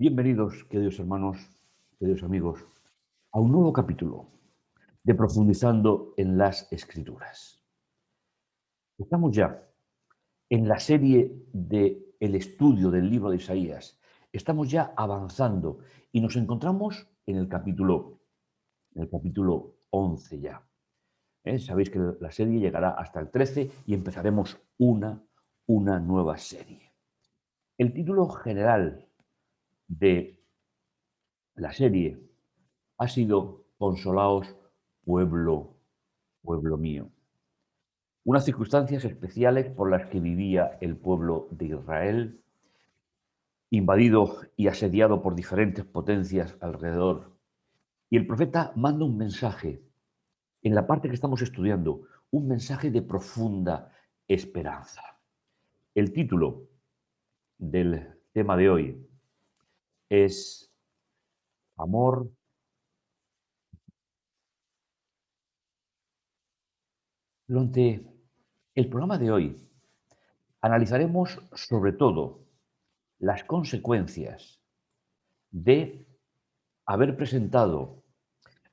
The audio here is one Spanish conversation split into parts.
Bienvenidos, queridos hermanos, queridos amigos, a un nuevo capítulo de Profundizando en las Escrituras. Estamos ya en la serie del estudio del libro de Isaías. Estamos ya avanzando y nos encontramos en el capítulo 11 ya. Sabéis que la serie llegará hasta el 13 y empezaremos una nueva serie. El título general de la serie ha sido Consolaos, pueblo mío. Unas circunstancias especiales por las que vivía el pueblo de Israel, invadido y asediado por diferentes potencias alrededor. Y el profeta manda un mensaje, en la parte que estamos estudiando, un mensaje de profunda esperanza. El título del tema de hoy es Amor. Durante el programa de hoy analizaremos sobre todo las consecuencias de haber presentado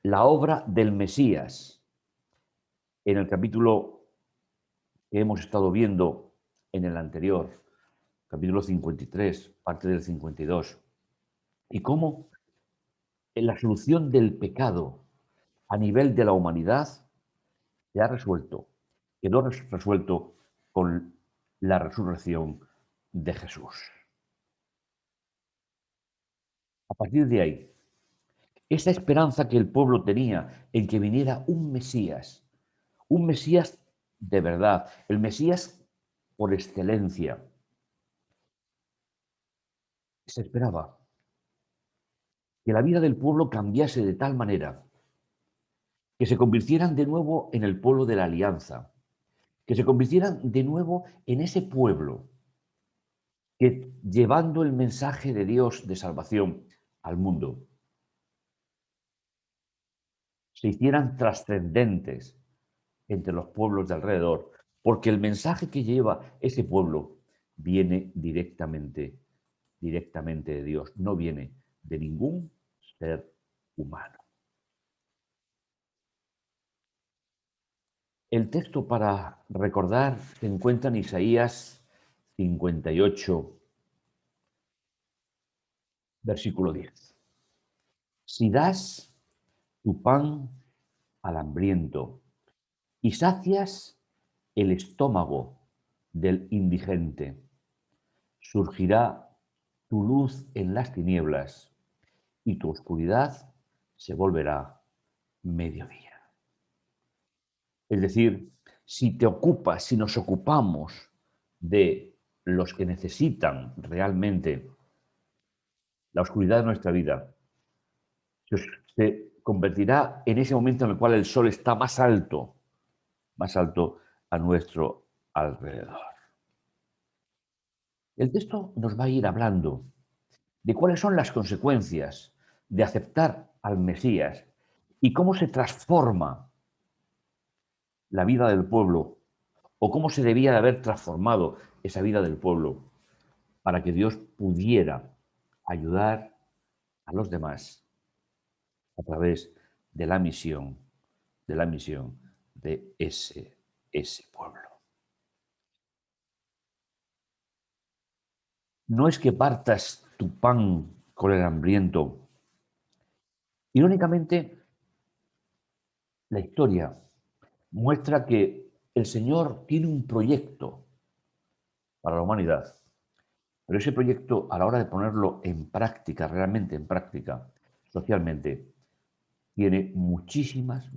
la obra del Mesías en el capítulo que hemos estado viendo en el anterior, capítulo 53, parte del 52, y cómo en la solución del pecado a nivel de la humanidad se ha resuelto, quedó resuelto con la resurrección de Jesús. A partir de ahí, esa esperanza que el pueblo tenía en que viniera un Mesías de verdad, el Mesías por excelencia, se esperaba que la vida del pueblo cambiase de tal manera que se convirtieran de nuevo en el pueblo de la alianza, que se convirtieran de nuevo en ese pueblo que, llevando el mensaje de Dios de salvación al mundo, se hicieran trascendentes entre los pueblos de alrededor, porque el mensaje que lleva ese pueblo viene directamente de Dios, no viene de ningún ser humano. El texto para recordar se encuentra en Isaías 58, versículo 10. Si das tu pan al hambriento y sacias el estómago del indigente, surgirá tu luz en las tinieblas y tu oscuridad se volverá mediodía. Es decir, si nos ocupamos de los que necesitan realmente la oscuridad de nuestra vida, se convertirá en ese momento en el cual el sol está más alto a nuestro alrededor. El texto nos va a ir hablando de cuáles son las consecuencias de aceptar al Mesías y cómo se transforma la vida del pueblo o cómo se debía de haber transformado esa vida del pueblo para que Dios pudiera ayudar a los demás a través de la misión de ese pueblo. No es que partas tu pan con el hambriento. Irónicamente, la historia muestra que el Señor tiene un proyecto para la humanidad, pero ese proyecto, a la hora de ponerlo en práctica, realmente en práctica, socialmente, tiene muchísimas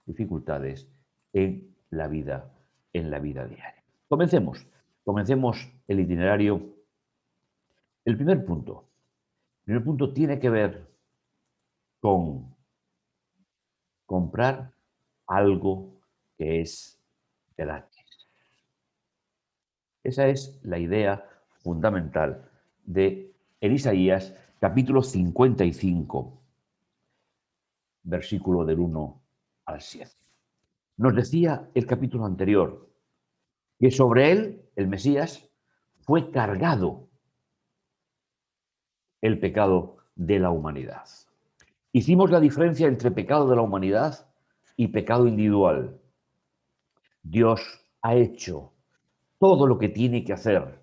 dificultades en la vida diaria. Comencemos el itinerario. El primer punto tiene que ver con comprar algo que es gratis. Esa es la idea fundamental de Isaías capítulo 55, versículo del 1 al 7. Nos decía el capítulo anterior que sobre él, el Mesías, fue cargado el pecado de la humanidad. Hicimos la diferencia entre pecado de la humanidad y pecado individual. Dios ha hecho todo lo que tiene que hacer,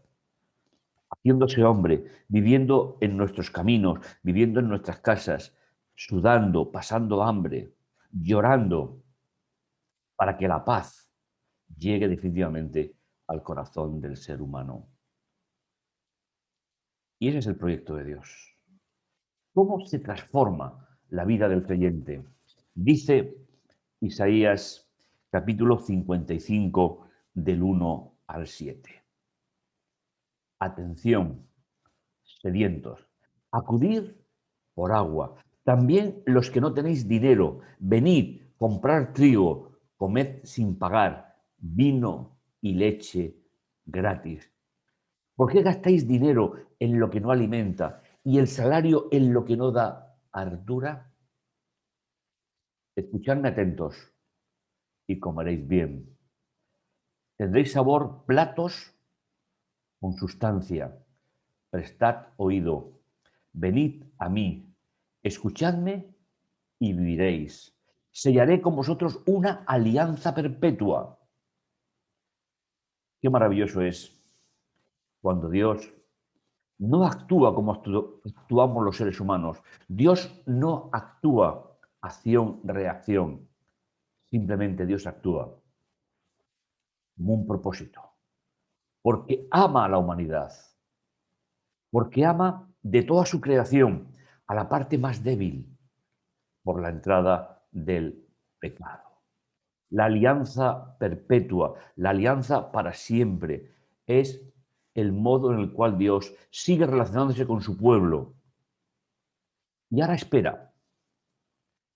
haciéndose hombre, viviendo en nuestros caminos, viviendo en nuestras casas, sudando, pasando hambre, llorando, para que la paz llegue definitivamente al corazón del ser humano. Y ese es el proyecto de Dios. ¿Cómo se transforma la vida del creyente? Dice Isaías capítulo 55 del 1 al 7. Atención, sedientos, acudid por agua. También los que no tenéis dinero, venid, comprar trigo, comed sin pagar, vino y leche gratis. ¿Por qué gastáis dinero en lo que no alimenta y el salario en lo que no da hartura? Escuchadme atentos y comeréis bien. Tendréis sabor platos con sustancia. Prestad oído. Venid a mí. Escuchadme y viviréis. Sellaré con vosotros una alianza perpetua. Qué maravilloso es cuando Dios no actúa como actuamos los seres humanos. Dios no actúa acción-reacción. Simplemente Dios actúa como un propósito. Porque ama a la humanidad. Porque ama de toda su creación a la parte más débil por la entrada del pecado. La alianza perpetua, la alianza para siempre, es el modo en el cual Dios sigue relacionándose con su pueblo. Y ahora espera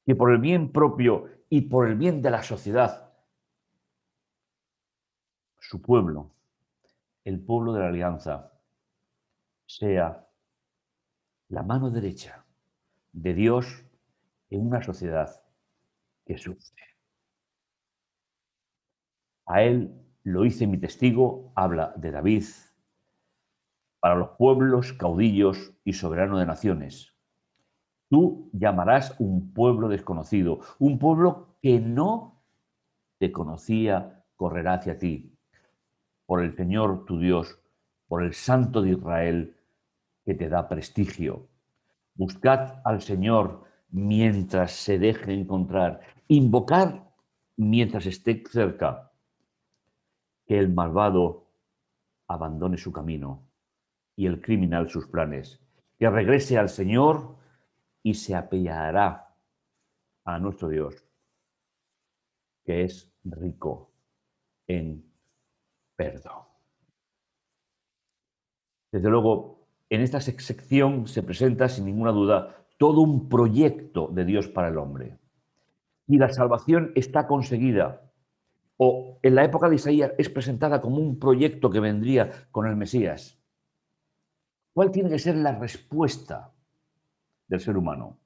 que por el bien propio y por el bien de la sociedad, su pueblo, el pueblo de la alianza, sea la mano derecha de Dios en una sociedad que sufre. A él lo hice mi testigo, habla de David, para los pueblos, caudillos y soberano de naciones. Tú llamarás un pueblo desconocido, un pueblo que no te conocía, correrá hacia ti. Por el Señor tu Dios, por el Santo de Israel, que te da prestigio. Buscad al Señor mientras se deje encontrar. Invocad mientras esté cerca. Que el malvado abandone su camino y el criminal sus planes. Que regrese al Señor y se apellará a nuestro Dios, que es rico en perdón. Desde luego, en esta sección se presenta sin ninguna duda todo un proyecto de Dios para el hombre. Y la salvación está conseguida, o en la época de Isaías es presentada como un proyecto que vendría con el Mesías. ¿Cuál tiene que ser la respuesta del ser humano?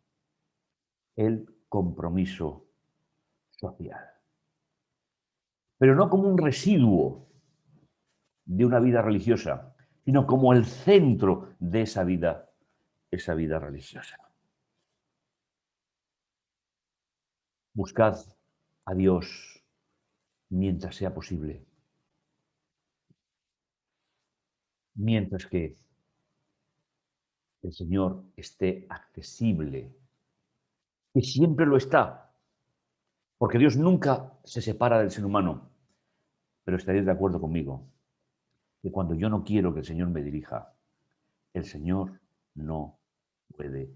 El compromiso social. Pero no como un residuo de una vida religiosa, sino como el centro de esa vida religiosa. Buscad a Dios mientras sea posible, mientras que el Señor esté accesible, que siempre lo está, porque Dios nunca se separa del ser humano, pero estaréis de acuerdo conmigo, que cuando yo no quiero que el Señor me dirija, el Señor no puede.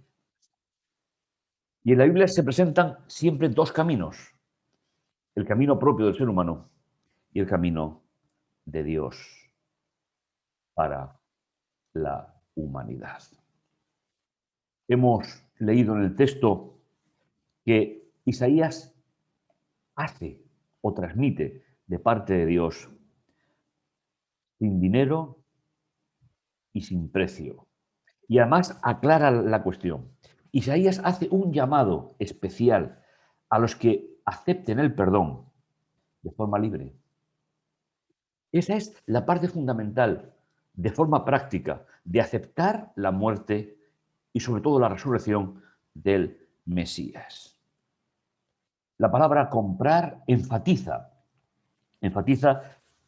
Y en la Biblia se presentan siempre dos caminos, el camino propio del ser humano y el camino de Dios para la humanidad. Hemos leído en el texto que Isaías hace o transmite de parte de Dios sin dinero y sin precio. Y además aclara la cuestión. Isaías hace un llamado especial a los que acepten el perdón de forma libre. Esa es la parte fundamental, de forma práctica, de aceptar la muerte y sobre todo la resurrección del Mesías. La palabra comprar enfatiza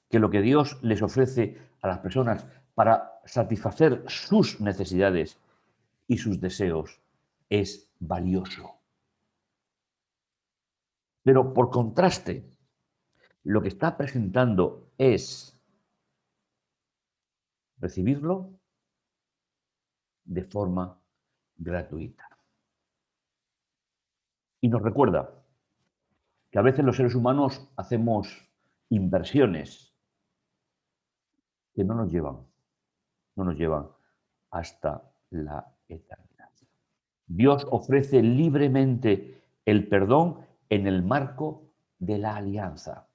que lo que Dios les ofrece a las personas para satisfacer sus necesidades y sus deseos es valioso. Pero por contraste, lo que está presentando es recibirlo de forma gratuita. Y nos recuerda que a veces los seres humanos hacemos inversiones que no nos llevan hasta la eternidad. Dios ofrece libremente el perdón en el marco de la alianza,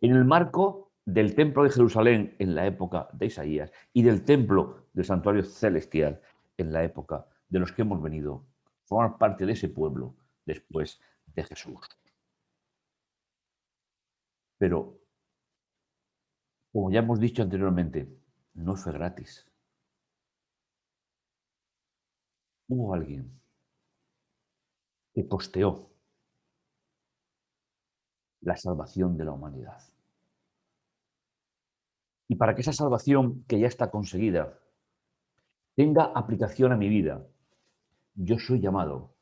en el marco del templo de Jerusalén en la época de Isaías y del templo del santuario celestial en la época de los que hemos venido a formar parte de ese pueblo después de Jesús. Pero, como ya hemos dicho anteriormente, no fue gratis. Hubo alguien que costeó la salvación de la humanidad. Y para que esa salvación que ya está conseguida tenga aplicación a mi vida, yo soy llamado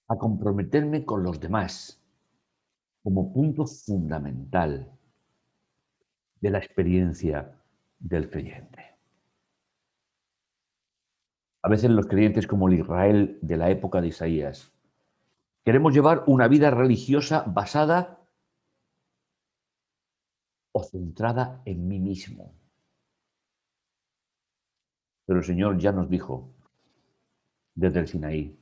a comprometerme con los demás como punto fundamental de la experiencia del creyente. A veces los creyentes, como el Israel de la época de Isaías, queremos llevar una vida religiosa basada o centrada en mí mismo. Pero el Señor ya nos dijo desde el Sinaí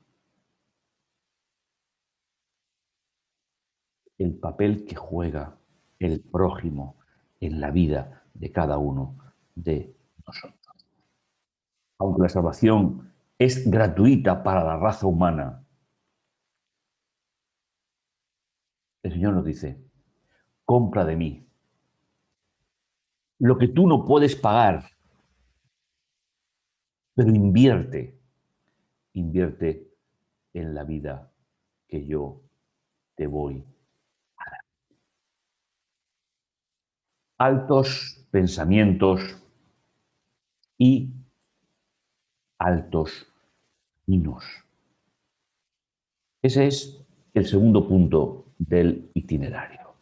el papel que juega el prójimo en la vida de cada uno de nosotros. Aunque la salvación es gratuita para la raza humana, el Señor nos dice, compra de mí lo que tú no puedes pagar, pero invierte en la vida que yo te voy. Altos pensamientos y altos caminos. Ese es el segundo punto del itinerario.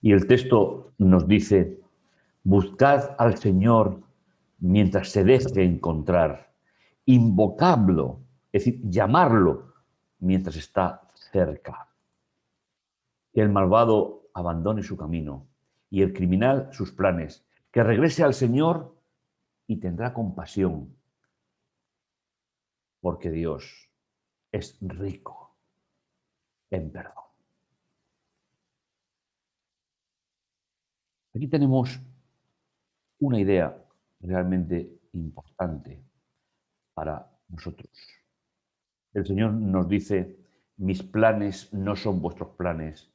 Y el texto nos dice, buscad al Señor mientras se deje encontrar, invocadlo, es decir, llamarlo mientras está cerca. Que el malvado abandone su camino y el criminal sus planes, que regrese al Señor y tendrá compasión, porque Dios es rico en perdón. Aquí tenemos una idea realmente importante para nosotros. El Señor nos dice, mis planes no son vuestros planes,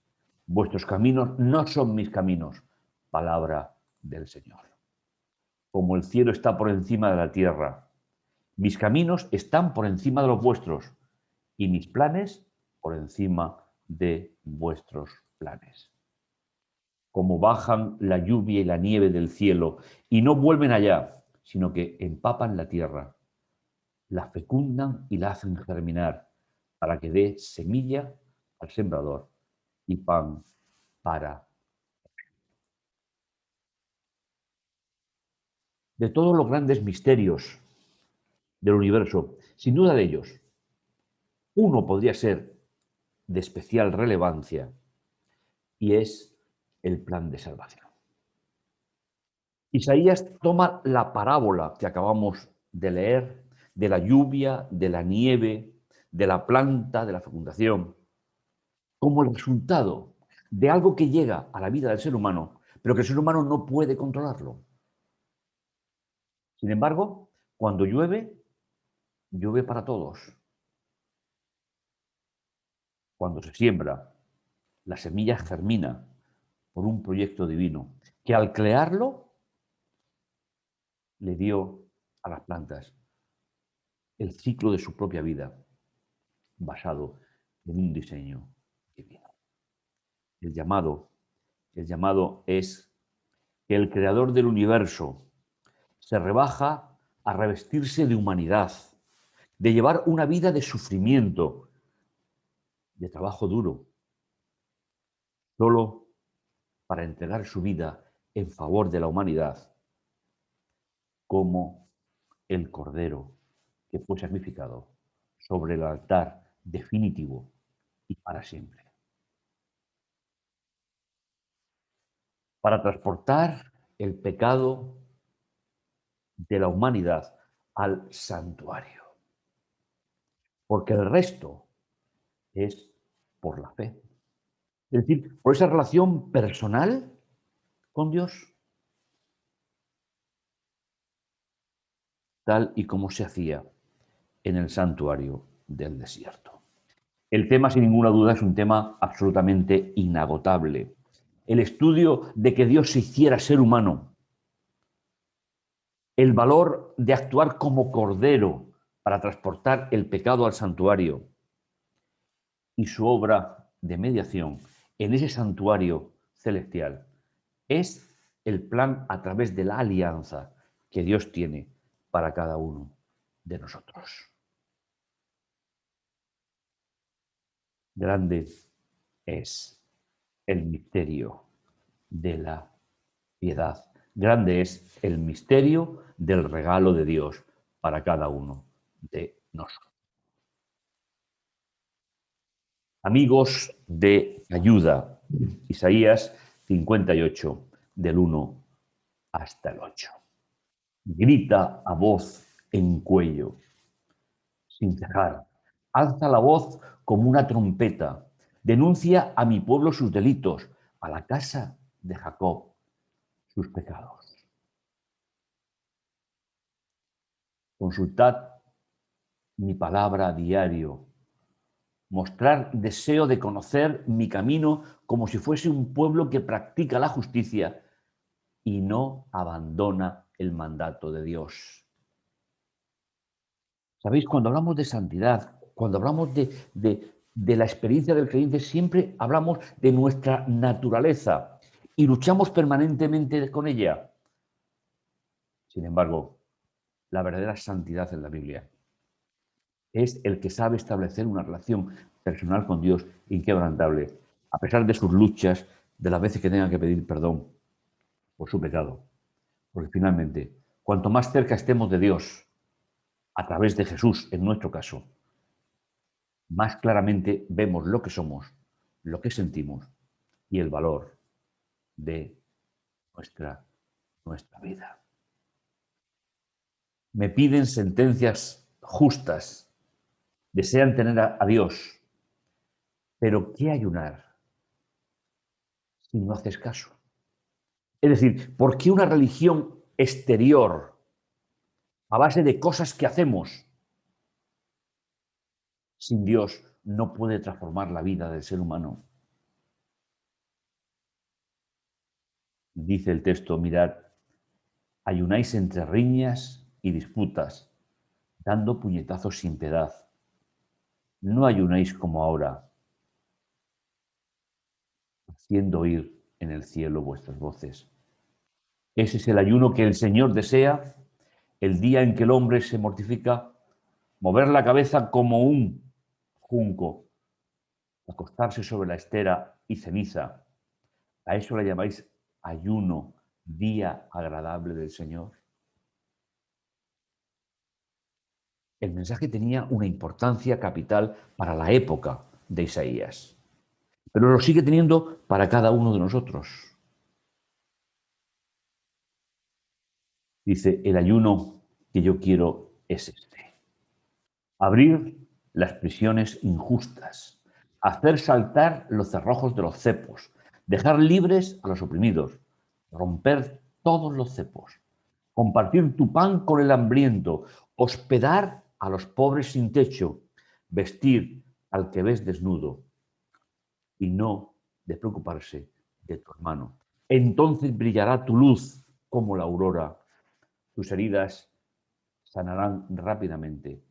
vuestros caminos no son mis caminos. Palabra del Señor. Como el cielo está por encima de la tierra, mis caminos están por encima de los vuestros y mis planes por encima de vuestros planes. Como bajan la lluvia y la nieve del cielo y no vuelven allá, sino que empapan la tierra, la fecundan y la hacen germinar para que dé semilla al sembrador y pan para. De todos los grandes misterios del universo, sin duda de ellos, uno podría ser de especial relevancia y es el plan de salvación. Isaías toma la parábola que acabamos de leer de la lluvia, de la nieve, de la planta, de la fecundación, como el resultado de algo que llega a la vida del ser humano, pero que el ser humano no puede controlarlo. Sin embargo, cuando llueve, llueve para todos. Cuando se siembra, la semilla germina por un proyecto divino, que al crearlo le dio a las plantas el ciclo de su propia vida basado en un diseño divino. El llamado, el llamado es que el creador del universo se rebaja a revestirse de humanidad, de llevar una vida de sufrimiento, de trabajo duro, solo para entregar su vida en favor de la humanidad como el cordero que fue sacrificado sobre el altar definitivo y para siempre. Para transportar el pecado de la humanidad al santuario. Porque el resto es por la fe. Es decir, por esa relación personal con Dios, tal y como se hacía en el santuario del desierto. El tema, sin ninguna duda, es un tema absolutamente inagotable. El estudio de que Dios se hiciera ser humano, el valor de actuar como cordero para transportar el pecado al santuario y su obra de mediación en ese santuario celestial es el plan a través de la alianza que Dios tiene para cada uno de nosotros. Grande es el misterio de la piedad. Grande es el misterio del regalo de Dios para cada uno de nosotros. Amigos de ayuda, Isaías 58, del 1 hasta el 8. Grita a voz en cuello, sin cejar. Alza la voz como una trompeta. Denuncia a mi pueblo sus delitos, a la casa de Jacob sus pecados. Consultad mi palabra a diario. Mostrar deseo de conocer mi camino como si fuese un pueblo que practica la justicia y no abandona el mandato de Dios. ¿Sabéis? Cuando hablamos de santidad, cuando hablamos de la experiencia del creyente, siempre hablamos de nuestra naturaleza y luchamos permanentemente con ella. Sin embargo, la verdadera santidad en la Biblia es el que sabe establecer una relación personal con Dios inquebrantable, a pesar de sus luchas, de las veces que tenga que pedir perdón por su pecado. Porque finalmente, cuanto más cerca estemos de Dios, a través de Jesús, en nuestro caso, más claramente vemos lo que somos, lo que sentimos y el valor de nuestra, nuestra vida. Me piden sentencias justas, desean tener a Dios, pero ¿qué ayunar si no haces caso? Es decir, ¿por qué una religión exterior a base de cosas que hacemos sin Dios no puede transformar la vida del ser humano? Dice el texto, mirad, ayunáis entre riñas y disputas, dando puñetazos sin piedad. No ayunéis como ahora, haciendo oír en el cielo vuestras voces. Ese es el ayuno que el Señor desea, el día en que el hombre se mortifica, mover la cabeza como un junco, acostarse sobre la estera y ceniza. ¿A eso le llamáis ayuno, día agradable del Señor? El mensaje tenía una importancia capital para la época de Isaías, pero lo sigue teniendo para cada uno de nosotros. Dice, el ayuno que yo quiero es este. Abrir las prisiones injustas, hacer saltar los cerrojos de los cepos, dejar libres a los oprimidos, romper todos los cepos, compartir tu pan con el hambriento, hospedar a los pobres sin techo, vestir al que ves desnudo y no de preocuparse de tu hermano. Entonces brillará tu luz como la aurora, tus heridas sanarán rápidamente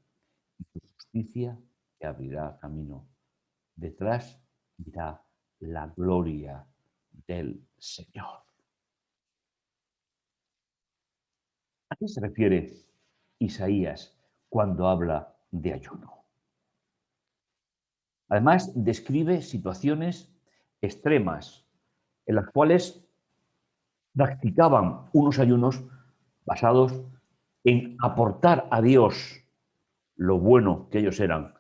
y tu justicia te abrirá camino. Detrás irá la gloria del Señor. ¿A qué se refiere Isaías cuando habla de ayuno? Además, describe situaciones extremas en las cuales practicaban unos ayunos basados en aportar a Dios lo bueno que ellos eran,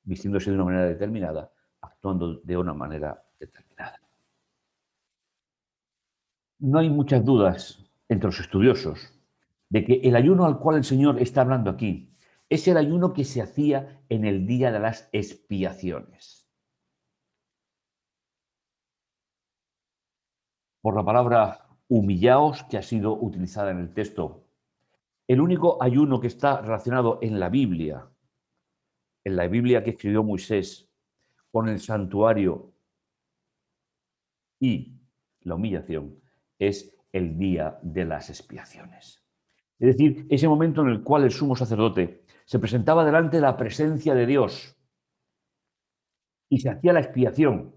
vistiéndose de una manera determinada, actuando de una manera determinada. No hay muchas dudas entre los estudiosos de que el ayuno al cual el Señor está hablando aquí es el ayuno que se hacía en el día de las expiaciones. Por la palabra humillaos que ha sido utilizada en el texto, el único ayuno que está relacionado en la Biblia que escribió Moisés, con el santuario y la humillación, es el día de las expiaciones. Es decir, ese momento en el cual el sumo sacerdote se presentaba delante de la presencia de Dios y se hacía la expiación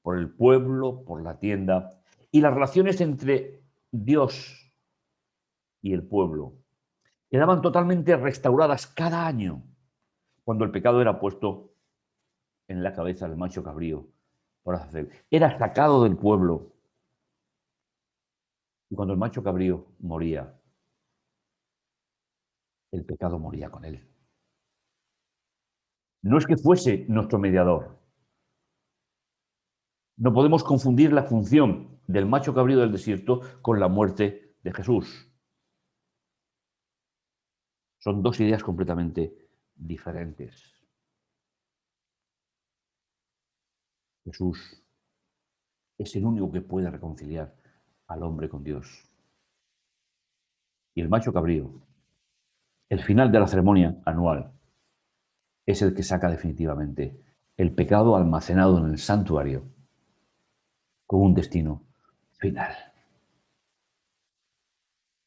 por el pueblo, por la tienda, y las relaciones entre Dios y el pueblo quedaban totalmente restauradas cada año cuando el pecado era puesto en la cabeza del macho cabrío por hacer. Era sacado del pueblo y cuando el macho cabrío moría, el pecado moría con él. No es que fuese nuestro mediador. No podemos confundir la función del macho cabrío del desierto con la muerte de Jesús. Son dos ideas completamente diferentes. Jesús es el único que puede reconciliar al hombre con Dios. Y el macho cabrío, el final de la ceremonia anual, es el que saca definitivamente el pecado almacenado en el santuario con un destino final.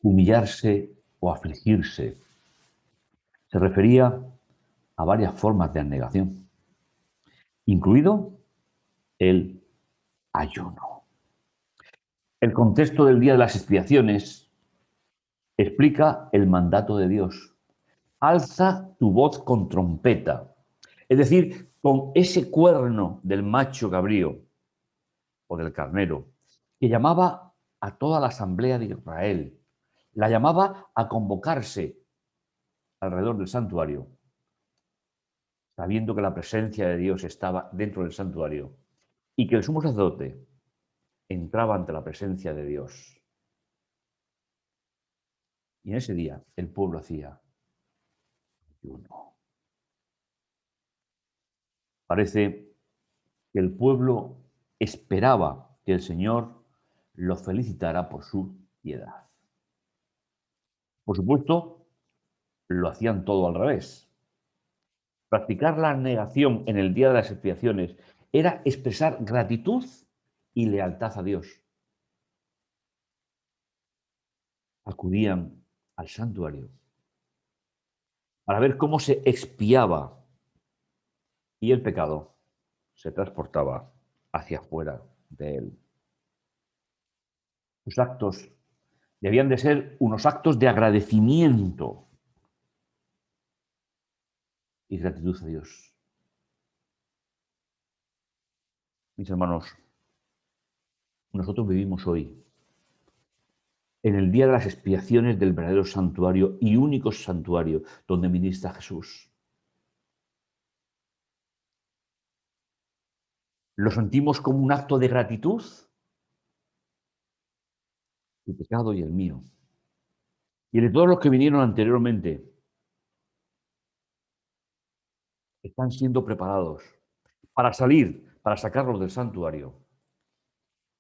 Humillarse o afligirse se refería a varias formas de abnegación, incluido el ayuno. El contexto del día de las expiaciones explica el mandato de Dios. Alza tu voz con trompeta, es decir, con ese cuerno del macho cabrío o del carnero, que llamaba a toda la asamblea de Israel, la llamaba a convocarse alrededor del santuario, sabiendo que la presencia de Dios estaba dentro del santuario y que el sumo sacerdote entraba ante la presencia de Dios. Y en ese día el pueblo hacía ayuno. Parece que el pueblo esperaba que el Señor lo felicitara por su piedad. Por supuesto, lo hacían todo al revés. Practicar la negación en el día de las expiaciones era expresar gratitud y lealtad a Dios. Acudían al santuario para ver cómo se expiaba y el pecado se transportaba hacia afuera de él. Sus actos debían de ser unos actos de agradecimiento y gratitud a Dios. Mis hermanos, nosotros vivimos hoy en el día de las expiaciones del verdadero santuario y único santuario donde ministra Jesús. ¿Lo sentimos como un acto de gratitud? Tu pecado y el mío. Y de todos los que vinieron anteriormente, están siendo preparados para salir, para sacarlos del santuario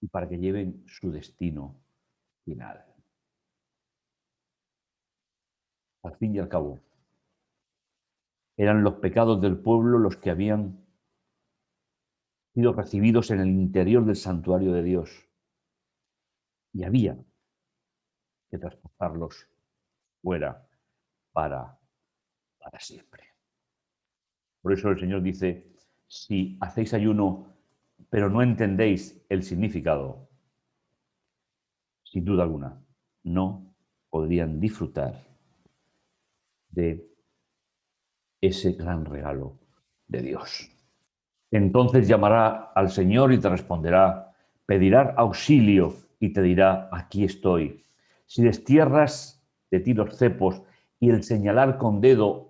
y para que lleven su destino final. Al fin y al cabo, eran los pecados del pueblo los que habían sido recibidos en el interior del santuario de Dios y había que transportarlos fuera para para siempre. Por eso el Señor dice, si hacéis ayuno, pero no entendéis el significado, sin duda alguna, no podrían disfrutar de ese gran regalo de Dios. Entonces llamará al Señor y te responderá, pedirá auxilio y te dirá, aquí estoy. Si destierras de ti los cepos y el señalar con dedo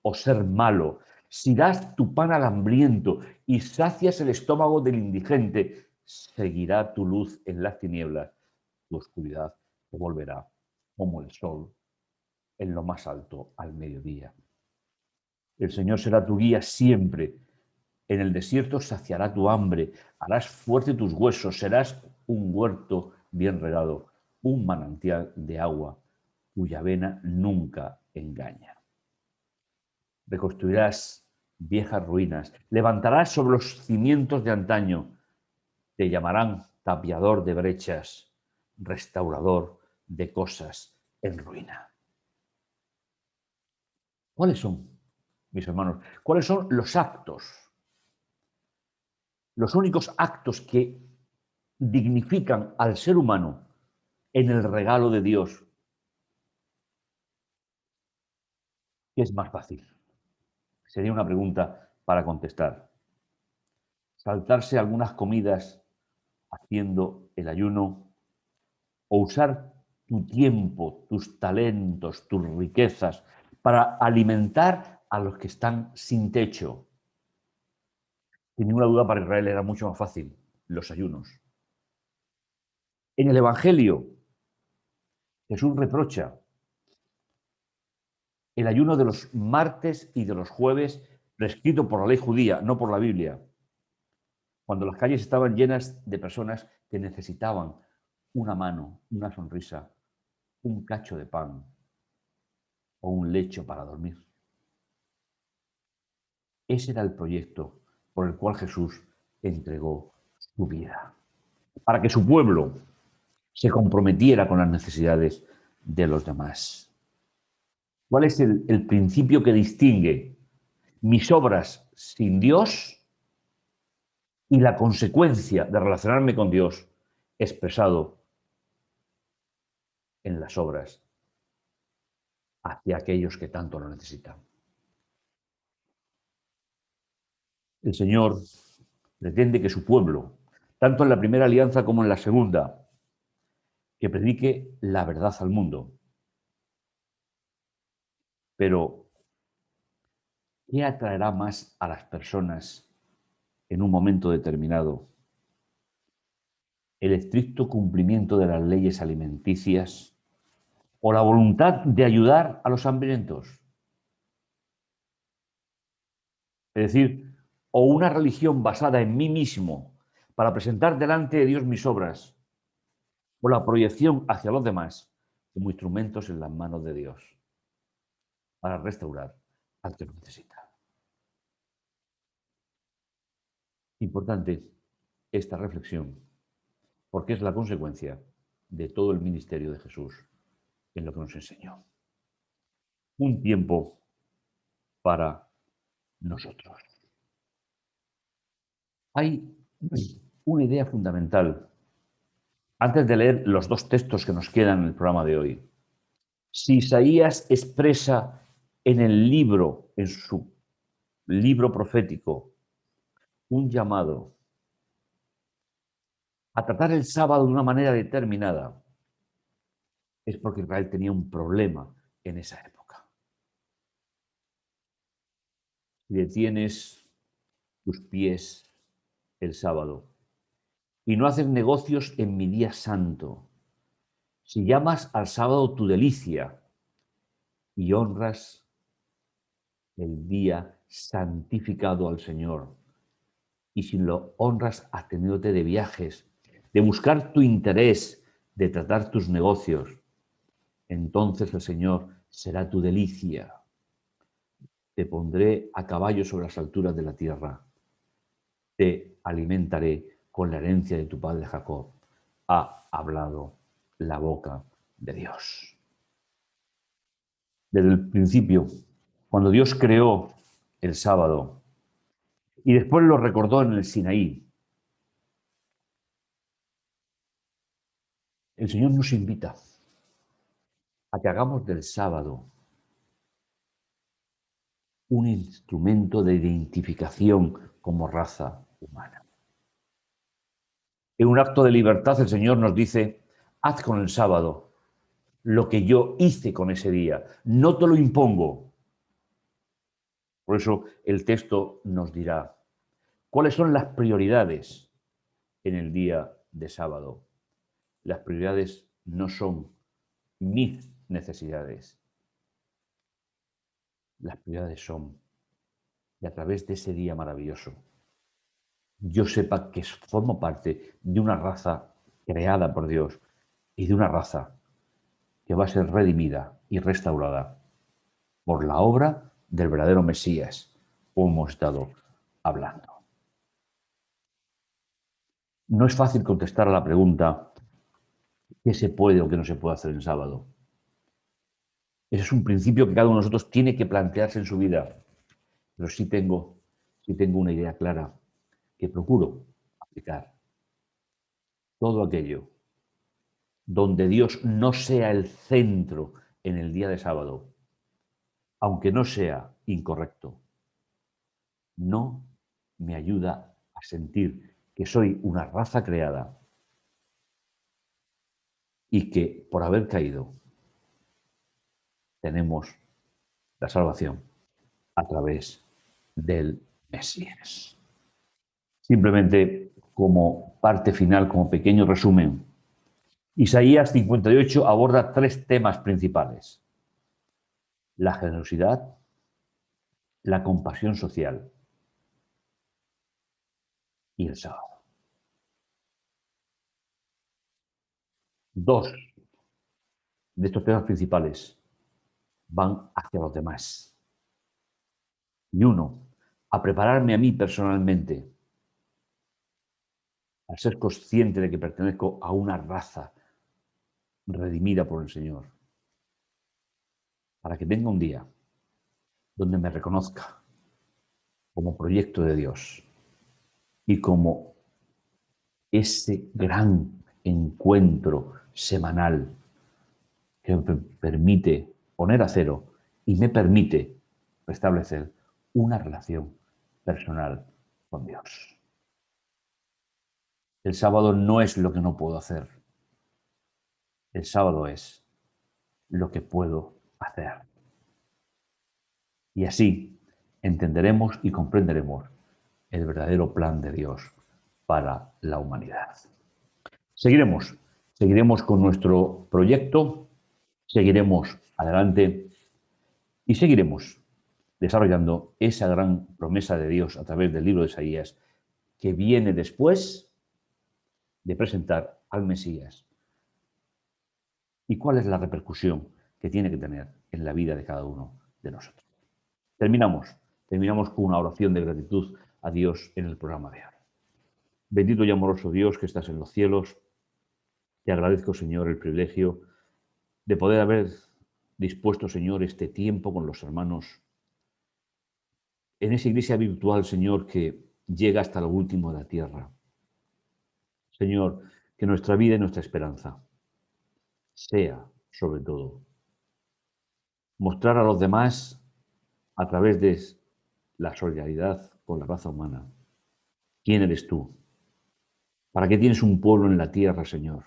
o ser malo, si das tu pan al hambriento y sacias el estómago del indigente, seguirá tu luz en las tinieblas, tu oscuridad te volverá como el sol en lo más alto al mediodía. El Señor será tu guía siempre. En el desierto saciará tu hambre, harás fuerte tus huesos, serás un huerto bien regado, un manantial de agua cuya vena nunca engaña. Reconstruirás viejas ruinas, levantarás sobre los cimientos de antaño, te llamarán tapiador de brechas, restaurador de cosas en ruina. ¿Cuáles son, mis hermanos? ¿Cuáles son los actos? Los únicos actos que dignifican al ser humano en el regalo de Dios. ¿Qué es más fácil? Sería una pregunta para contestar. Saltarse algunas comidas haciendo el ayuno o usar tu tiempo, tus talentos, tus riquezas para alimentar a los que están sin techo. Sin ninguna duda para Israel era mucho más fácil los ayunos. En el Evangelio, Jesús reprocha el ayuno de los martes y de los jueves prescrito por la ley judía, no por la Biblia, cuando las calles estaban llenas de personas que necesitaban una mano, una sonrisa, un cacho de pan o un lecho para dormir. Ese era el proyecto por el cual Jesús entregó su vida, para que su pueblo se comprometiera con las necesidades de los demás. ¿Cuál es el principio que distingue mis obras sin Dios y la consecuencia de relacionarme con Dios expresado en las obras hacia aquellos que tanto lo necesitan? El Señor pretende que su pueblo, tanto en la primera alianza como en la segunda, que predique la verdad al mundo. Pero, ¿qué atraerá más a las personas en un momento determinado? ¿El estricto cumplimiento de las leyes alimenticias o la voluntad de ayudar a los hambrientos? Es decir, o una religión basada en mí mismo para presentar delante de Dios mis obras, o la proyección hacia los demás como instrumentos en las manos de Dios para restaurar al que lo necesita. Importante esta reflexión, porque es la consecuencia de todo el ministerio de Jesús en lo que nos enseñó. Un tiempo para nosotros. Hay una idea fundamental antes de leer los dos textos que nos quedan en el programa de hoy. Si Isaías expresa en el libro, en su libro profético, un llamado a tratar el sábado de una manera determinada, es porque Israel tenía un problema en esa época. Si detienes tus pies el sábado y no haces negocios en mi día santo, si llamas al sábado tu delicia y honras el día santificado al Señor, y si lo honras absteniéndote de viajes, de buscar tu interés, de tratar tus negocios, entonces el Señor será tu delicia. Te pondré a caballo sobre las alturas de la tierra. Te alimentaré con la herencia de tu padre Jacob. Ha hablado la boca de Dios. Desde el principio, Cuando Dios creó el sábado y después lo recordó en el Sinaí, el Señor nos invita a que hagamos del sábado un instrumento de identificación como raza humana. En un acto de libertad el Señor nos dice, haz con el sábado lo que yo hice con ese día, no te lo impongo. Por eso el texto nos dirá, ¿cuáles son las prioridades en el día de sábado? Las prioridades no son mis necesidades. Las prioridades son que a través de ese día maravilloso yo sepa que formo parte de una raza creada por Dios y de una raza que va a ser redimida y restaurada por la obra del verdadero Mesías, como hemos estado hablando. No es fácil contestar a la pregunta ¿qué se puede o qué no se puede hacer el sábado? Ese es un principio que cada uno de nosotros tiene que plantearse en su vida. Pero sí tengo una idea clara que procuro aplicar. Todo aquello donde Dios no sea el centro en el día de sábado, aunque no sea incorrecto, no me ayuda a sentir que soy una raza creada y que por haber caído tenemos la salvación a través del Mesías. Simplemente como parte final, como pequeño resumen, Isaías 58 aborda tres temas principales: la generosidad, la compasión social y el sábado. Dos de estos temas principales van hacia los demás. Y uno, a prepararme a mí personalmente, al ser consciente de que pertenezco a una raza redimida por el Señor, para que venga un día donde me reconozca como proyecto de Dios y como ese gran encuentro semanal que me permite poner a cero y me permite restablecer una relación personal con Dios. El sábado no es lo que no puedo hacer. El sábado es lo que puedo hacer. Y así entenderemos y comprenderemos el verdadero plan de Dios para la humanidad. Seguiremos con nuestro proyecto, seguiremos adelante y seguiremos desarrollando esa gran promesa de Dios a través del libro de Isaías que viene después de presentar al Mesías. ¿Y cuál es la repercusión que tiene que tener en la vida de cada uno de nosotros? Terminamos con una oración de gratitud a Dios en el programa de hoy. Bendito y amoroso Dios que estás en los cielos, te agradezco, Señor, el privilegio de poder haber dispuesto, Señor, este tiempo con los hermanos en esa iglesia virtual, Señor, que llega hasta lo último de la tierra. Señor, que nuestra vida y nuestra esperanza sea, sobre todo, mostrar a los demás a través de la solidaridad con la raza humana quién eres tú, para qué tienes un pueblo en la tierra, Señor,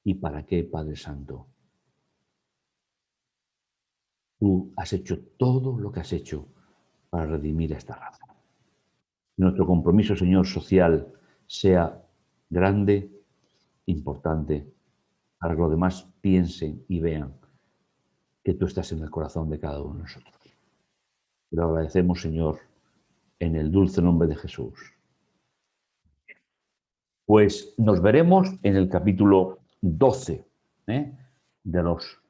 y para qué, Padre Santo. Tú has hecho todo lo que has hecho para redimir a esta raza. Nuestro compromiso, Señor, social sea grande, importante, para que los demás piensen y vean que tú estás en el corazón de cada uno de nosotros. Te lo agradecemos, Señor, en el dulce nombre de Jesús. Pues nos veremos en el capítulo 12 de los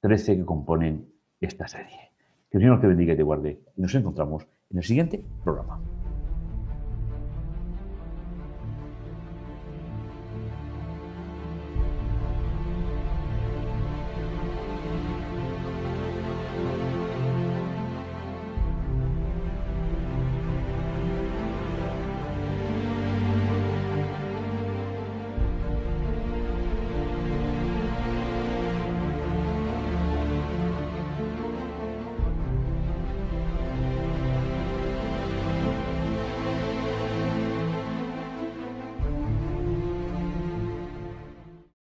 13 que componen esta serie. Que el Señor te bendiga y te guarde. Y nos encontramos en el siguiente programa.